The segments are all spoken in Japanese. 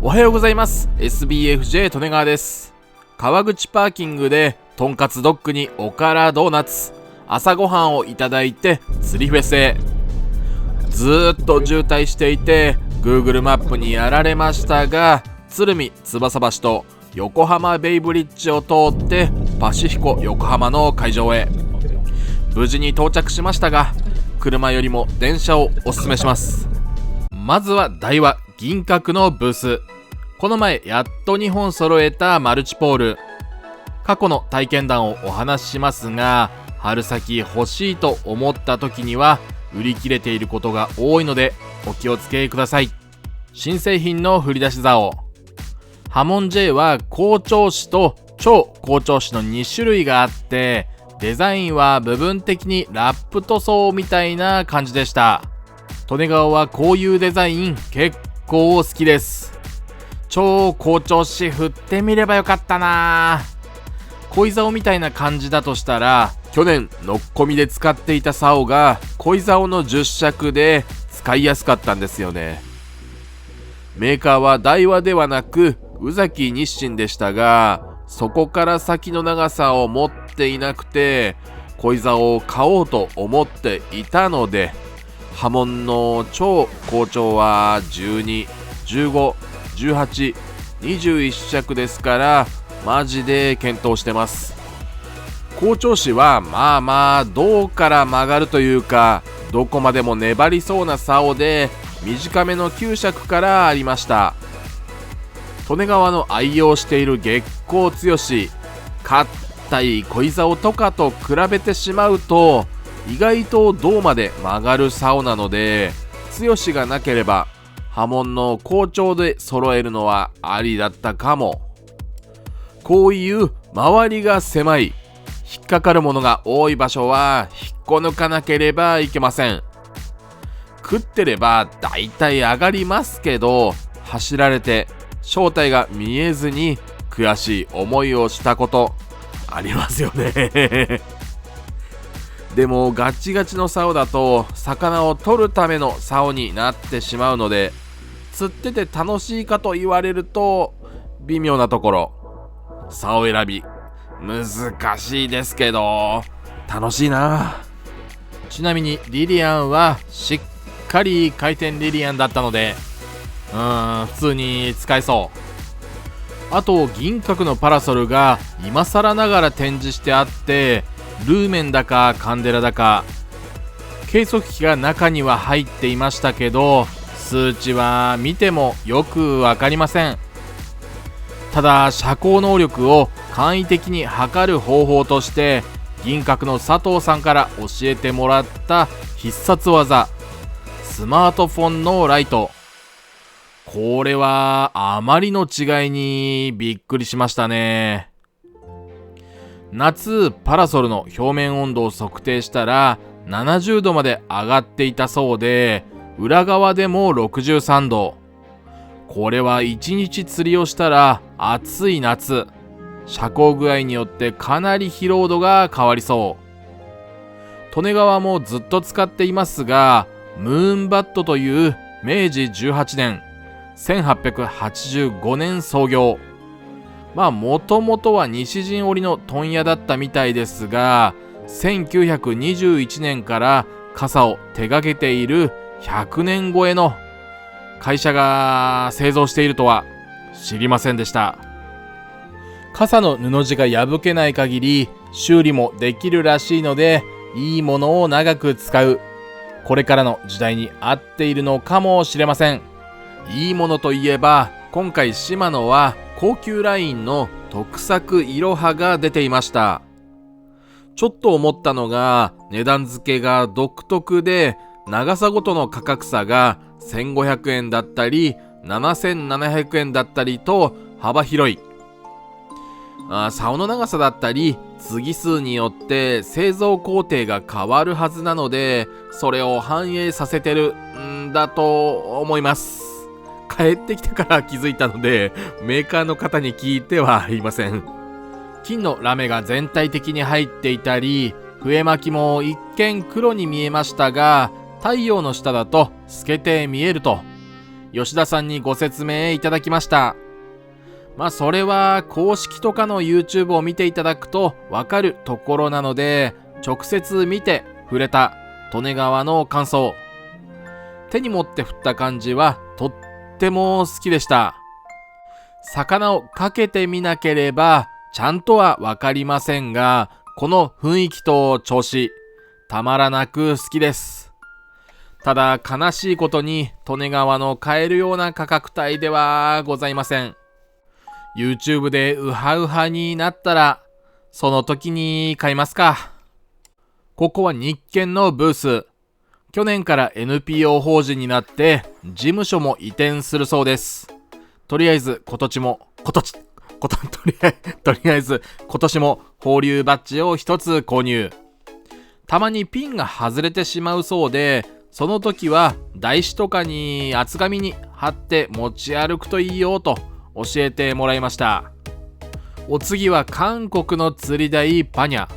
おはようございます。 SBFJ 利根川です。川口パーキングでとんかつドッグにおからドーナツ、朝ごはんをいただいて釣りフェスへ。ずーっと渋滞していて Google マップにやられましたが、鶴見翼橋と横浜ベイブリッジを通ってパシフィコ横浜の会場へ無事に到着しましたが、車よりも電車をおすすめします。まずは大和銀閣のブース。この前やっと2本揃えたマルチポール。過去の体験談をお話ししますが、春先欲しいと思った時には売り切れていることが多いのでお気をつけください。新製品の振り出し竿。ハモン J は好調子と超好調子の2種類があって、デザインは部分的にラップ塗装みたいな感じでした。利根川はこういうデザイン結構好きです。超好調子振ってみればよかったな。恋竿みたいな感じだとしたら、去年のっこみで使っていた竿が恋竿の10尺で使いやすかったんですよね。メーカーは大和ではなく宇崎日清でしたが、そこから先の長さを持っていなくて恋竿を買おうと思っていたので、波紋の超好調は12、15、18、21尺ですから、マジで検討してます。好調子はまあまあ胴から曲がるというか、どこまでも粘りそうな竿で短めの9尺からありました。利根川の愛用している月光強し、硬い恋竿とかと比べてしまうと意外と胴まで曲がる竿なので、強しがなければ波紋の好調で揃えるのはありだったかも。こういう周りが狭い、引っかかるものが多い場所は引っこ抜かなければいけません。食ってればだいたい上がりますけど、走られて正体が見えずに悔しい思いをしたことありますよねでもガチガチの竿だと魚を取るための竿になってしまうので、釣ってて楽しいかと言われると微妙なところ。竿選び難しいですけど楽しいな。ちなみにリリアンはしっかり回転リリアンだったので、普通に使えそう。あと銀閣のパラソルが今更ながら展示してあって、ルーメンだかカンデラだか計測器が中には入っていましたけど、数値は見てもよくわかりません。ただ遮光能力を簡易的に測る方法として、銀閣の佐藤さんから教えてもらった必殺技、スマートフォンのライト。これはあまりの違いにびっくりしましたね。夏パラソルの表面温度を測定したら70度まで上がっていたそうで、裏側でも63度。これは1日釣りをしたら暑い夏、遮光具合によってかなり疲労度が変わりそう。利根川もずっと使っていますが、ムーンバットという明治18年1885年創業、もともとは西陣織の問屋だったみたいですが、1921年から傘を手掛けている100年超えの会社が製造しているとは知りませんでした。傘の布地が破けない限り修理もできるらしいので、いいものを長く使う、これからの時代に合っているのかもしれません。いいものといえば、今回シマノは高級ラインの特作いろはが出ていました。ちょっと思ったのが、値段付けが独特で、長さごとの価格差が1500円だったり7700円だったりと幅広い。竿の長さだったり継ぎ数によって製造工程が変わるはずなので、それを反映させてるんだと思います。帰ってきてから気づいたので、メーカーの方に聞いてはいません。金のラメが全体的に入っていたり、笛巻きも一見黒に見えましたが、太陽の下だと透けて見えると吉田さんにご説明いただきました。それは公式とかの YouTube を見ていただくとわかるところなので、直接見て触れた利根川の感想、手に持って振った感じはとっても好きでした。魚をかけてみなければちゃんとはわかりませんが、この雰囲気と調子、たまらなく好きです。ただ悲しいことに利根川の買えるような価格帯ではございません。YouTube でウハウハになったらその時に買いますか。ここは日建のブース。去年から NPO 法人になって事務所も移転するそうです。とりあえず今年も放流バッジを一つ購入。たまにピンが外れてしまうそうで、その時は台紙とかに厚紙に貼って持ち歩くといいよと教えてもらいました。お次は韓国の釣り台パニャ。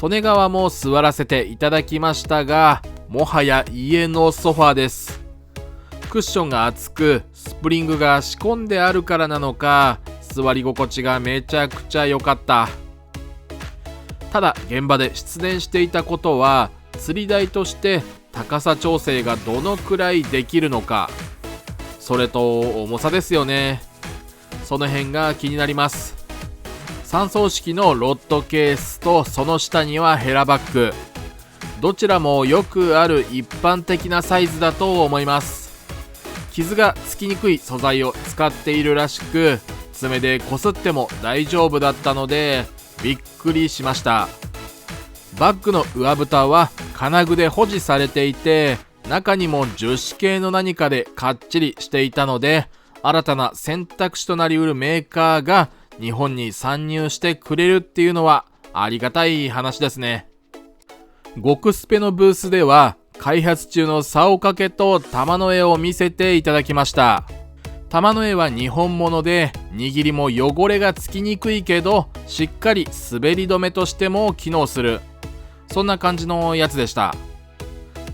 利根川も座らせていただきましたが、もはや家のソファーです。クッションが厚く、スプリングが仕込んであるからなのか、座り心地がめちゃくちゃ良かった。ただ現場で失念していたことは、釣り台として高さ調整がどのくらいできるのか、それと重さですよね。その辺が気になります。3層式のロッドケースとその下にはヘラバッグ、どちらもよくある一般的なサイズだと思います。傷がつきにくい素材を使っているらしく、爪でこすっても大丈夫だったのでびっくりしました。バッグの上蓋は金具で保持されていて、中にも樹脂系の何かでかっちりしていたので、新たな選択肢となりうるメーカーが日本に参入してくれるっていうのはありがたい話ですね。極スペのブースでは開発中の竿掛けと玉の絵を見せていただきました。玉の絵は日本物で、握りも汚れがつきにくいけどしっかり滑り止めとしても機能する、そんな感じのやつでした。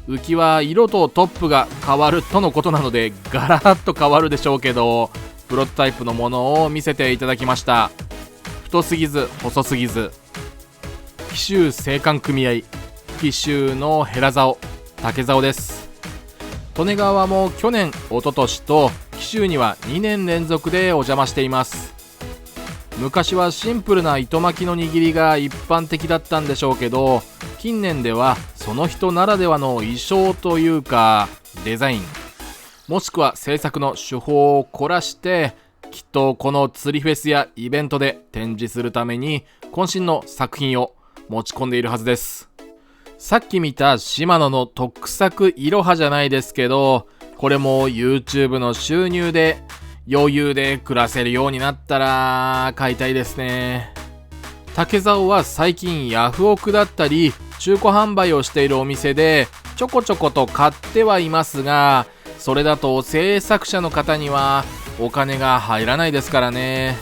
浮きは色とトップが変わるとのことなので、ガラッと変わるでしょうけど、プロトタイプのものを見せていただきました。太すぎず細すぎず、紀州青函組合、紀州のヘラ竿、竹竿です。利根川も去年、一昨年と紀州には2年連続でお邪魔しています。昔はシンプルな糸巻きの握りが一般的だったんでしょうけど、近年ではその人ならではの意匠というかデザイン、もしくは制作の手法を凝らして、きっとこの釣りフェスやイベントで展示するために渾身の作品を持ち込んでいるはずです。さっき見たシマノの特作いろはじゃないですけど、これも YouTube の収入で余裕で暮らせるようになったら買いたいですね。竹竿は最近ヤフオクだったり中古販売をしているお店でちょこちょこと買ってはいますが、それだと制作者の方にはお金が入らないですからね。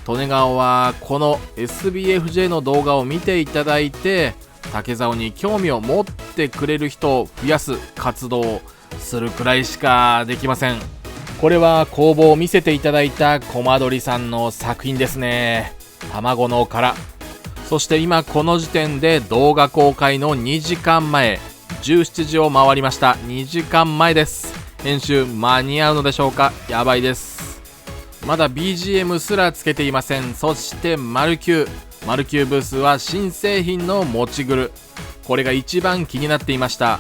利根川はこの SBFJ の動画を見ていただいて、竹竿に興味を持ってくれる人を増やす活動をするくらいしかできません。これは工房を見せていただいたコマドリさんの作品ですね。卵の殻。そして今この時点で動画公開の2時間前、17時を回りました。2時間前です。編集間に合うのでしょうか。やばいです。まだ BGM すらつけていません。そしてマルキューブースは新製品のもちぐる、これが一番気になっていました。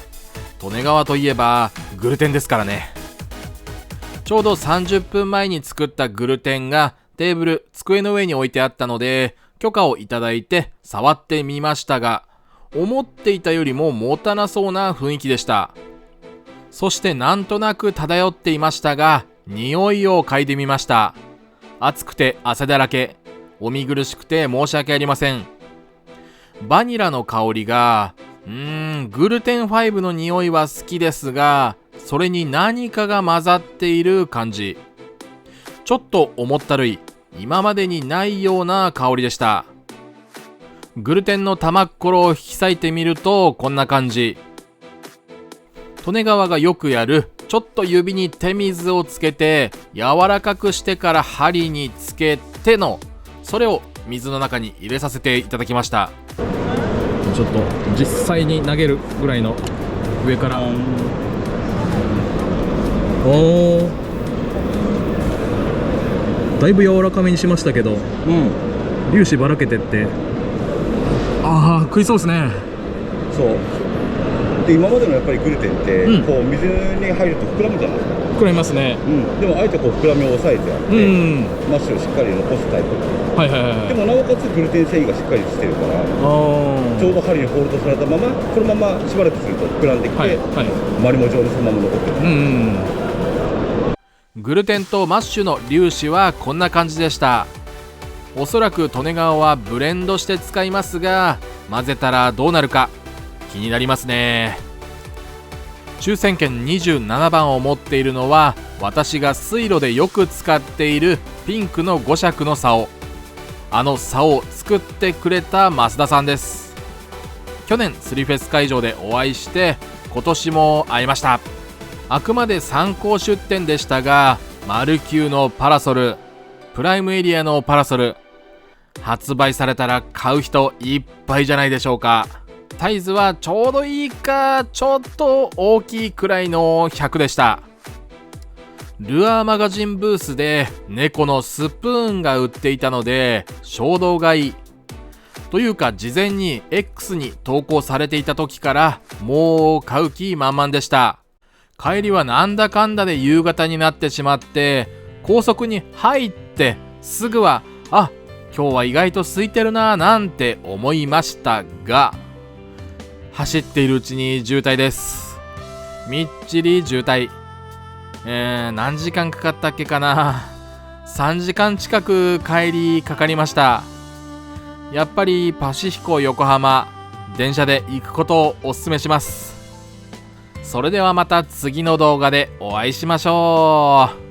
利根川といえばグルテンですからね。ちょうど30分前に作ったグルテンがテーブル、机の上に置いてあったので許可をいただいて触ってみましたが、思っていたよりも持たなそうな雰囲気でした。そしてなんとなく漂っていましたが、匂いを嗅いでみました。暑くて汗だらけ、お見苦しくて申し訳ありません。バニラの香りが、グルテン5の匂いは好きですが、それに何かが混ざっている感じ。ちょっと重ったるい、今までにないような香りでした。グルテンの玉っころを引き裂いてみるとこんな感じ。利根川がよくやるちょっと指に手水をつけて柔らかくしてから針につけての、それを水の中に入れさせていただきました。ちょっと実際に投げるぐらいの上から、だいぶ柔らかめにしましたけど、粒子ばらけてって、食いそうですね。そうで、今までのやっぱりグルテンって、こう水に入ると膨らむじゃないですか。膨らみますね。でもあえてこう膨らみを抑えてあって、マッシュをしっかり残すタイプ。でもなおかつグルテン繊維がしっかりしてるから、ちょうど針にホールドされたまま、このまましばらくすると膨らんできて、マリモ状にそのまま残ってる。グルテンとマッシュの粒子はこんな感じでした。おそらく利根川はブレンドして使いますが、混ぜたらどうなるか気になりますね。抽選券27番を持っているのは、私が水路でよく使っているピンクの5尺の竿。あの竿を作ってくれた増田さんです。去年釣りフェス会場でお会いして、今年も会いました。あくまで参考出店でしたが、マルキューのパラソル、プライムエリアのパラソル、発売されたら買う人いっぱいじゃないでしょうか。サイズはちょうどいいかちょっと大きいくらいの100でした。ルアーマガジンブースで猫のスプーンが売っていたので衝動買いというか、事前に X に投稿されていた時からもう買う気満々でした。帰りはなんだかんだで夕方になってしまって、高速に入ってすぐは今日は意外と空いてるななんて思いましたが、走っているうちに渋滞です。みっちり渋滞。何時間かかったっけかな。3時間近く帰りかかりました。やっぱりパシフィコ横浜、電車で行くことをおすすめします。それではまた次の動画でお会いしましょう。